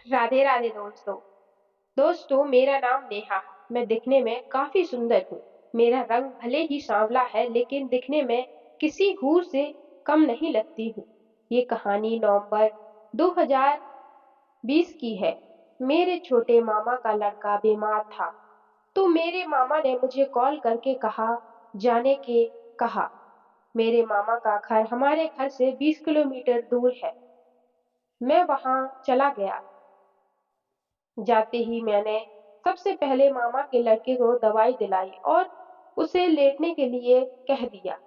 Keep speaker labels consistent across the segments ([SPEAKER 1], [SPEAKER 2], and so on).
[SPEAKER 1] राधे राधे दोस्तों। मेरा नाम नेहा है। मैं दिखने में काफी सुंदर हूँ। मेरा रंग भले ही सांवला है, लेकिन दिखने में किसी हूर से कम नहीं लगती हूँ। ये कहानी नवंबर 2020 की है। मेरे छोटे मामा का लड़का बीमार था, तो मेरे मामा ने मुझे कॉल करके जाने के कहा। मेरे मामा का घर हमारे घर से 20 किलोमीटर दूर है। मैं वहां चला गया। जाते ही मैंने सबसे पहले मामा के लड़के को दवाई दिलाई और उसे लेटने के लिए कह दिया।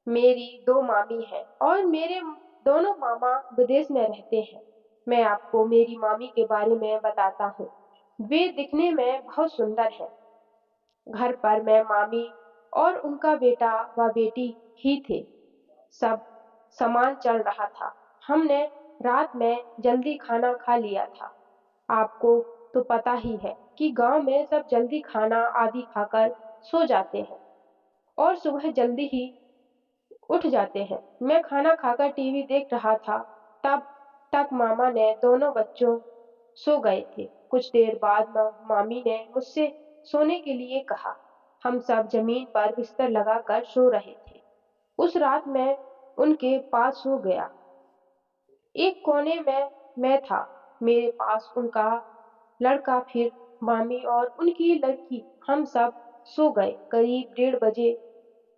[SPEAKER 1] मेरी दो मामी हैं और मेरे दोनों मामा विदेश में रहते हैं। मैं आपको मेरी मामी के बारे में बताता हूँ। वे दिखने में बहुत सुंदर हैं। घर पर मैं मामी और उनका बेटा व बेटी ही थे। सब सामान चल रहा था। हमने रात में जल्दी खाना खा लिया था। आपको तो पता ही है कि गांव में सब जल्दी खाना आदि खाकर सो जाते हैं और सुबह जल्दी ही उठ जाते हैं। मैं खाना खाकर टीवी देख रहा था, तब तक मामा ने दोनों बच्चों सो गए थे। कुछ देर बाद मामी ने मुझसे सोने के लिए कहा। हम सब जमीन पर बिस्तर लगाकर सो रहे थे। उस रात मैं उनके पास सो गया। एक कोने में मैं था, मेरे पास उनका लड़का, फिर मामी और उनकी लड़की। हम सब सो गए। करीब 1:30 बजे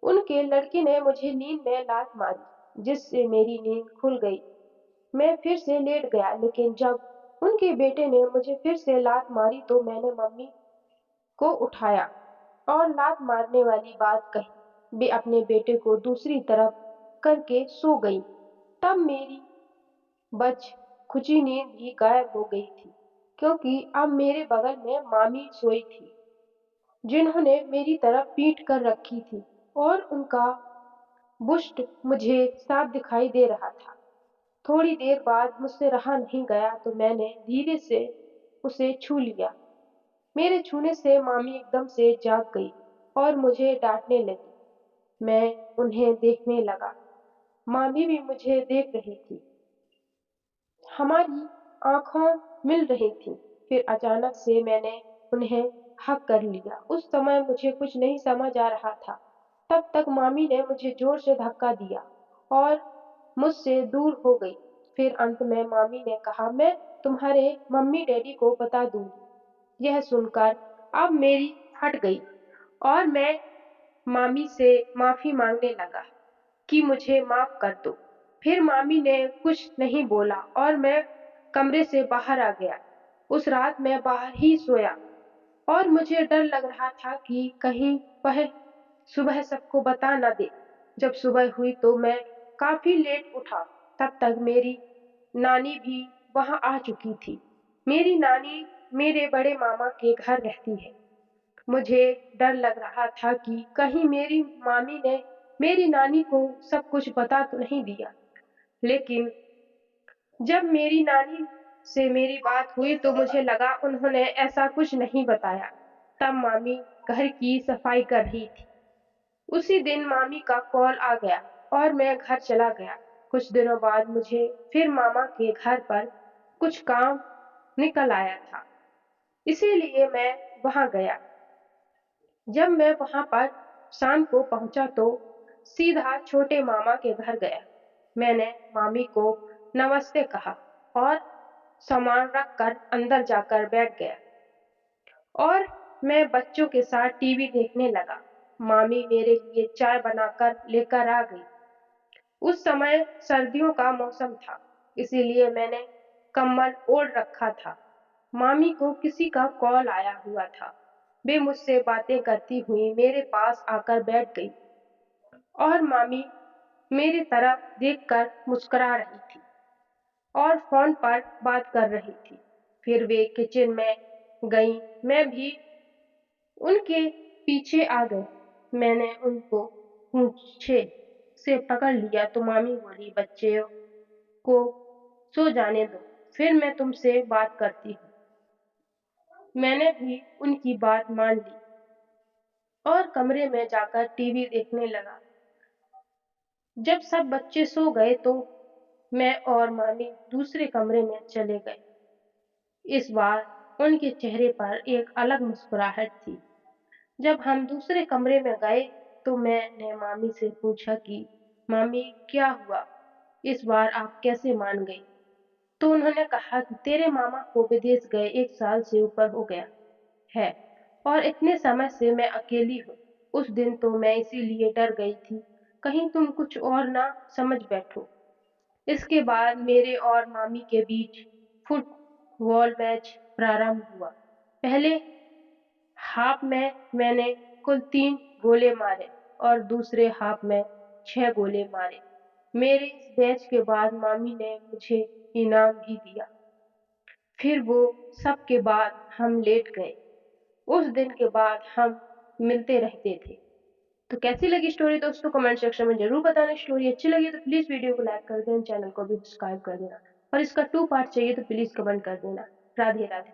[SPEAKER 1] उनके लड़के ने मुझे नींद में लात मारी, जिससे मेरी नींद खुल गई। मैं फिर से लेट गया, लेकिन जब उनके बेटे ने मुझे फिर से लात मारी तो मैंने मम्मी को उठाया और लात मारने वाली बात कही। वे अपने बेटे को दूसरी तरफ करके सो गई। तब मेरी बच खुची नींद भी गायब हो गई थी, क्योंकि अब मेरे बगल में मामी सोई थी, जिन्होंने मेरी तरफ पीट कर रखी थी और उनका बुस्ट मुझे साफ दिखाई दे रहा था। थोड़ी देर बाद मुझसे रहा नहीं गया तो मैंने धीरे से उसे छू लिया। मेरे छूने से मामी एकदम से जाग गई और मुझे डांटने लगी। मैं उन्हें देखने लगा। मामी भी मुझे देख रही थी। हमारी आंखों मिल रही थी। फिर अचानक से मैंने उन्हें हक कर लिया। उस समय मुझे कुछ नहीं समझ आ रहा था। तब तक मामी ने मुझे जोर से धक्का दिया और मुझसे दूर हो गई। फिर अंत में मामी ने कहा, मैं तुम्हारे मम्मी डैडी को बता दूंगी। यह सुनकर अब मेरी फट गई और मैं मामी से माफी मांगने लगा कि मुझे माफ कर दो। फिर मामी ने कुछ नहीं बोला और मैं कमरे से बाहर आ गया। उस रात मैं बाहर ही सोया और मुझे डर लग रहा था कि कहीं वह सुबह सबको बता ना दे। जब सुबह हुई तो मैं काफी लेट उठा। तब तक मेरी नानी भी वहां आ चुकी थी। मेरी नानी मेरे बड़े मामा के घर रहती है। मुझे डर लग रहा था कि कहीं मेरी मामी ने मेरी नानी को सब कुछ बता तो नहीं दिया। लेकिन जब मेरी नानी से मेरी बात हुई तो मुझे लगा उन्होंने ऐसा कुछ नहीं बताया। तब मामी घर की सफाई कर रही थी। उसी दिन मामी का कॉल आ गया और मैं घर चला गया। कुछ दिनों बाद मुझे फिर मामा के घर पर कुछ काम निकल आया था, इसीलिए मैं वहां गया। जब मैं वहां पर शाम को पहुंचा तो सीधा छोटे मामा के घर गया। मैंने मामी को नमस्ते कहा और सामान रख कर अंदर जाकर बैठ गया और मैं बच्चों के साथ टीवी देखने लगा। मामी मेरे लिए चाय बनाकर लेकर आ गई। उस समय सर्दियों का मौसम था, इसीलिए मैंने कम्बल ओढ़ रखा था। मामी को किसी का कॉल आया हुआ था। वे मुझसे बातें करती हुई मेरे पास आकर बैठ गई और मामी मेरी तरफ देखकर मुस्कुरा रही थी और फोन पर बात कर रही थी। फिर वे किचन में गईं। मैं भी उनके पीछे आ गया। मैंने उनको पूंछे से पकड़ लिया तो मामी बोली, बच्चे को सो जाने दो, फिर मैं तुमसे बात करती हूँ। मैंने भी उनकी बात मान ली और कमरे में जाकर टीवी देखने लगा। जब सब बच्चे सो गए तो मैं और मामी दूसरे कमरे में चले गए। इस बार उनके चेहरे पर एक अलग मुस्कुराहट थी। जब हम दूसरे कमरे में गए तो मैंने मामी से पूछा कि मामी क्या हुआ? इस बार आप कैसे मान गई? तो उन्होंने कहा कि तेरे मामा को विदेश गए 1 साल से ऊपर हो गया है और इतने समय से मैं अकेली हूँ। उस दिन तो मैं इसीलिए डर गई थी, कहीं तुम कुछ और ना समझ बैठो। इसके बाद मेरे और मामी के बीच फुटबॉल मैच प्रारंभ हुआ। पहले हाफ में मैंने कुल 3 गोले मारे और दूसरे हाफ में 6 गोले मारे। मेरे इस मैच के बाद मामी ने मुझे इनाम भी दिया। फिर वो सब के बाद हम लेट गए। उस दिन के बाद हम मिलते रहते थे। तो कैसी लगी स्टोरी दोस्तों, कमेंट सेक्शन में ज़रूर बताना। स्टोरी अच्छी लगी तो प्लीज़ वीडियो को लाइक कर दें, चैनल को भी सब्सक्राइब कर देना और इसका 2 पार्ट चाहिए तो प्लीज़ कमेंट कर देना। राधे राधे।